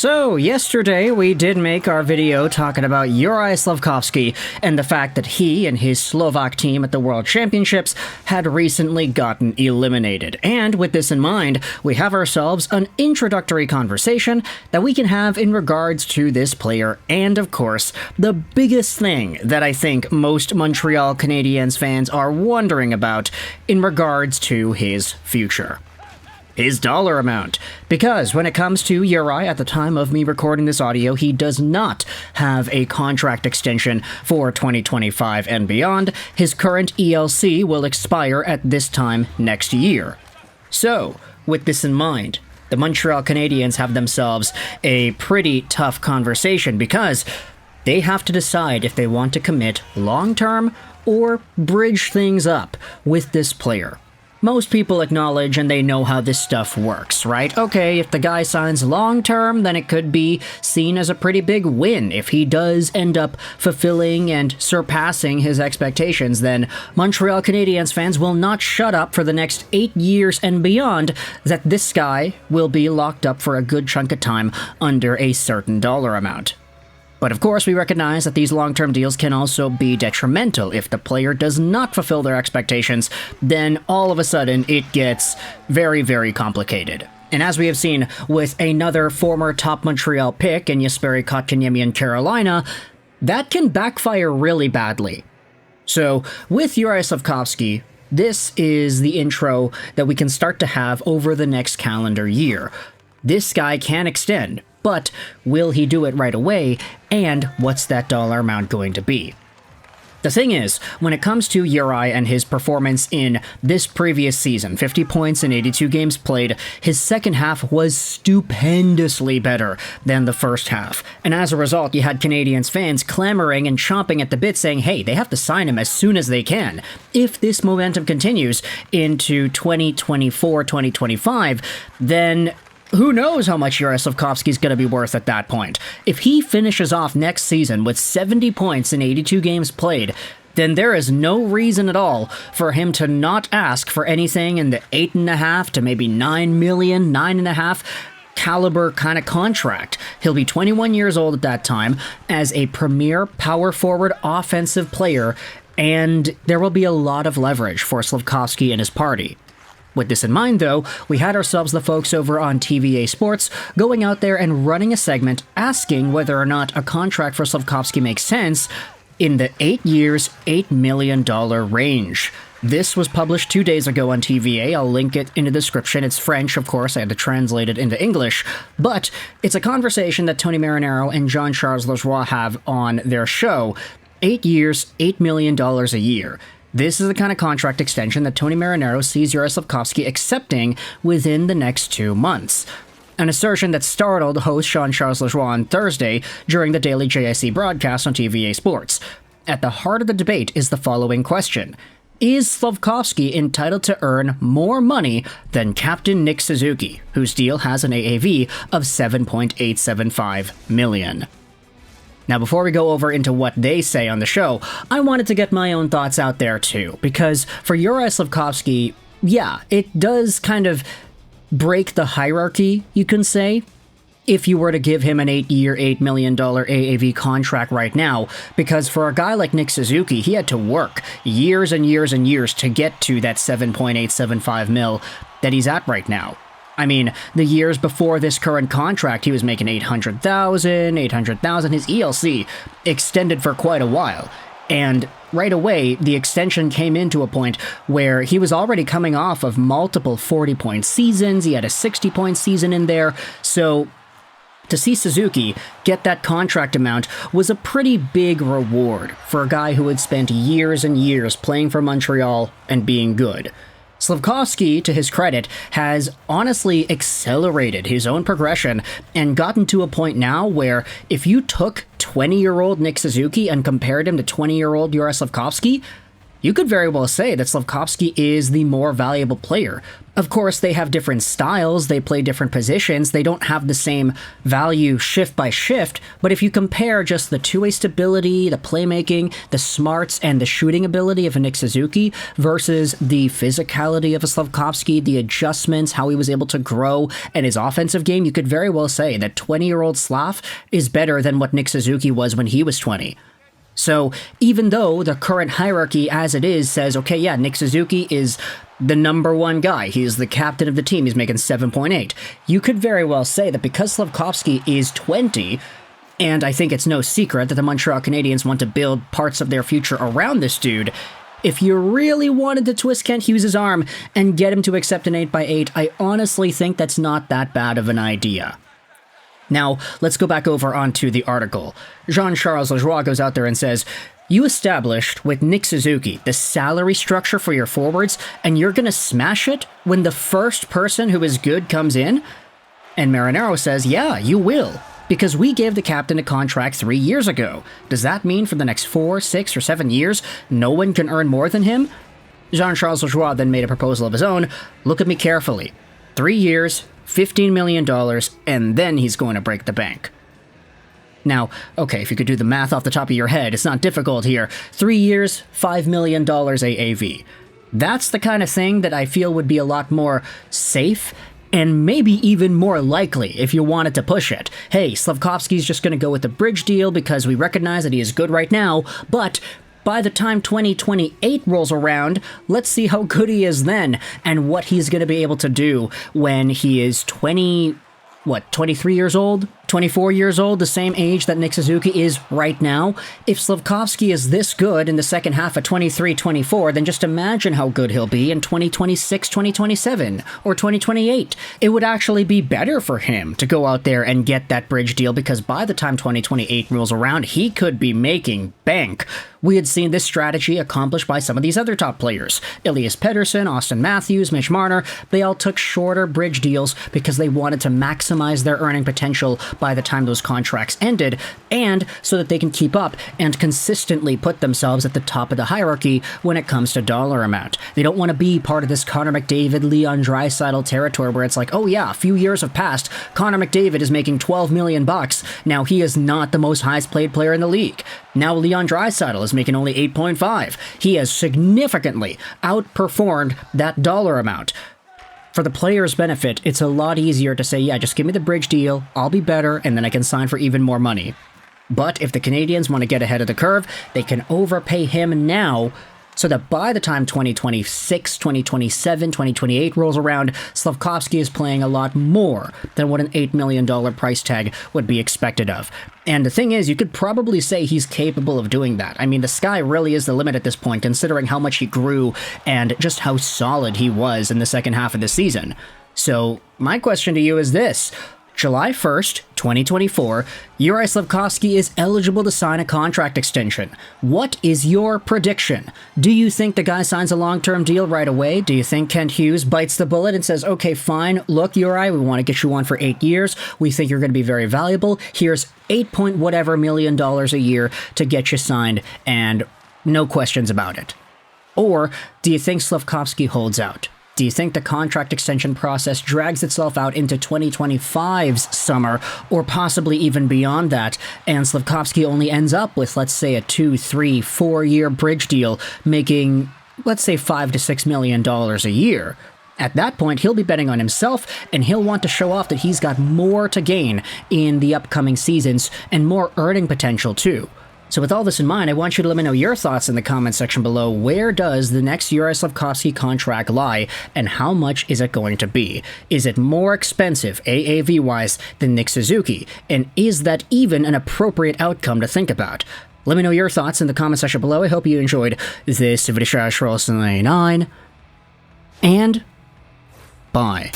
So, yesterday we did make our video talking about Juraj Slafkovsky and the fact that he and his Slovak team at the World Championships had recently gotten eliminated. And with this in mind, we have ourselves an introductory conversation that we can have in regards to this player and, of course, the biggest thing that I think most Montreal Canadiens fans are wondering about in regards to his future. His dollar amount. Because when it comes to Juraj, at the time of me recording this audio, he does not have a contract extension for 2025 and beyond. His current ELC will expire at this time next year. So, with this in mind, the Montreal Canadiens have themselves a pretty tough conversation because they have to decide if they want to commit long-term or bridge things up with this player. Most people acknowledge and they know how this stuff works, right? Okay, if the guy signs long-term, then it could be seen as a pretty big win. If he does end up fulfilling and surpassing his expectations, then Montreal Canadiens fans will not shut up for the next 8 years and beyond that this guy will be locked up for a good chunk of time under a certain dollar amount. But of course, we recognize that these long-term deals can also be detrimental. If the player does not fulfill their expectations, then all of a sudden it gets very, very complicated. And as we have seen with another former top Montreal pick in Jesperi Kotkaniemi in Carolina, that can backfire really badly. So with Juraj Slafkovsky, this is the intro that we can start to have over the next calendar year. This guy can extend. But will he do it right away, and what's that dollar amount going to be? The thing is, when it comes to Juraj and his performance in this previous season, 50 points in 82 games played, his second half was stupendously better than the first half. And as a result, you had Canadiens fans clamoring and chomping at the bit saying, hey, they have to sign him as soon as they can. If this momentum continues into 2024-2025, then who knows how much Juraj Slafkovsky is going to be worth at that point. If he finishes off next season with 70 points in 82 games played, then there is no reason at all for him to not ask for anything in the 8.5 to maybe 9 million, 9.5 caliber kind of contract. He'll be 21 years old at that time as a premier power forward offensive player, and there will be a lot of leverage for Slafkovsky and his party. With this in mind, though, we had ourselves the folks over on TVA Sports going out there and running a segment asking whether or not a contract for Slafkovsky makes sense in the 8 years, $8 million range. This was published 2 days ago on TVA. I'll link it in the description. It's French, of course. I had to translate it into English. But it's a conversation that Tony Marinaro and Jean-Charles Lajoie have on their show. 8 years, $8 million a year. This is the kind of contract extension that Tony Marinaro sees Juraj Slafkovsky accepting within the next 2 months. An assertion that startled host Jean-Charles Lajoie on Thursday during the daily JIC broadcast on TVA Sports. At the heart of the debate is the following question. Is Slafkovsky entitled to earn more money than Captain Nick Suzuki, whose deal has an AAV of $7.875 million? Now, before we go over into what they say on the show, I wanted to get my own thoughts out there too, because for Juraj Slafkovsky, yeah, it does kind of break the hierarchy, you can say, if you were to give him an 8-year, $8 million AAV contract right now, because for a guy like Nick Suzuki, he had to work years and years and years to get to that $7.875 million that he's at right now. I mean, the years before this current contract, he was making $800,000. His ELC extended for quite a while. And right away, the extension came into a point where he was already coming off of multiple 40-point seasons. He had a 60-point season in there. So to see Suzuki get that contract amount was a pretty big reward for a guy who had spent years and years playing for Montreal and being good. Slafkovsky, to his credit, has honestly accelerated his own progression and gotten to a point now where if you took 20-year-old Nick Suzuki and compared him to 20-year-old Juraj Slafkovsky, you could very well say that Slafkovsky is the more valuable player. Of course, they have different styles, they play different positions, they don't have the same value shift by shift, but if you compare just the two-way stability, the playmaking, the smarts, and the shooting ability of a Nick Suzuki versus the physicality of a Slafkovsky, the adjustments, how he was able to grow, and his offensive game, you could very well say that 20-year-old Slav is better than what Nick Suzuki was when he was 20. So even though the current hierarchy as it is says, okay, yeah, Nick Suzuki is the number one guy, he's the captain of the team, he's making 7.8, you could very well say that because Slafkovsky is 20, and I think it's no secret that the Montreal Canadiens want to build parts of their future around this dude, if you really wanted to twist Kent Hughes' arm and get him to accept an 8x8, I honestly think that's not that bad of an idea. Now, let's go back over onto the article. Jean-Charles Lajoie goes out there and says, you established with Nick Suzuki the salary structure for your forwards, and you're going to smash it when the first person who is good comes in? And Marinaro says, yeah, you will, because we gave the captain a contract 3 years ago. Does that mean for the next 4, 6, or 7 years, no one can earn more than him? Jean-Charles Lajoie then made a proposal of his own. Look at me carefully. 3 years, $15 million, and then he's going to break the bank. Now, okay, if you could do the math off the top of your head, it's not difficult here. 3 years, $5 million AAV. That's the kind of thing that I feel would be a lot more safe and maybe even more likely if you wanted to push it. Hey, Slafkovsky's just going to go with the bridge deal because we recognize that he is good right now, but by the time 2028 rolls around, let's see how good he is then, and what he's going to be able to do when he is 23 years old? 24 years old, the same age that Nick Suzuki is right now. If Slafkovsky is this good in the second half of 23-24, then just imagine how good he'll be in 2026, 2027, or 2028. It would actually be better for him to go out there and get that bridge deal, because by the time 2028 rolls around, he could be making bank. We had seen this strategy accomplished by some of these other top players. Elias Pettersson, Austin Matthews, Mitch Marner, they all took shorter bridge deals because they wanted to maximize their earning potential by the time those contracts ended, and so that they can keep up and consistently put themselves at the top of the hierarchy when it comes to dollar amount. They don't want to be part of this Connor McDavid, Leon Draisaitl territory where it's like, oh yeah, a few years have passed, Connor McDavid is making $12 million. Now he is not the most highest paid player in the league. Now Leon Draisaitl is making only 8.5. He has significantly outperformed that dollar amount. For the player's benefit, it's a lot easier to say, yeah, just give me the bridge deal, I'll be better, and then I can sign for even more money. But if the Canadiens want to get ahead of the curve, they can overpay him now, so that by the time 2026, 2027, 2028 rolls around, Slafkovsky is playing a lot more than what an $8 million price tag would be expected of. And the thing is, you could probably say he's capable of doing that. I mean, the sky really is the limit at this point, considering how much he grew and just how solid he was in the second half of the season. So, my question to you is this. July 1st, 2024, Juraj Slafkovsky is eligible to sign a contract extension. What is your prediction? Do you think the guy signs a long-term deal right away? Do you think Kent Hughes bites the bullet and says, okay, fine, look, Juraj, we want to get you on for 8 years. We think you're going to be very valuable. Here's 8-point-whatever million dollars a year to get you signed, and no questions about it. Or do you think Slafkovsky holds out? Do you think the contract extension process drags itself out into 2025's summer, or possibly even beyond that, and Slafkovsky only ends up with, let's say, a 2, 3, 4-year bridge deal, making, let's say, $5 to $6 million a year? At that point, he'll be betting on himself, and he'll want to show off that he's got more to gain in the upcoming seasons, and more earning potential too. So with all this in mind, I want you to let me know your thoughts in the comment section below. Where does the next Juraj Slafkovsky contract lie, and how much is it going to be? Is it more expensive, AAV-wise, than Nick Suzuki? And is that even an appropriate outcome to think about? Let me know your thoughts in the comment section below. I hope you enjoyed this video, and bye.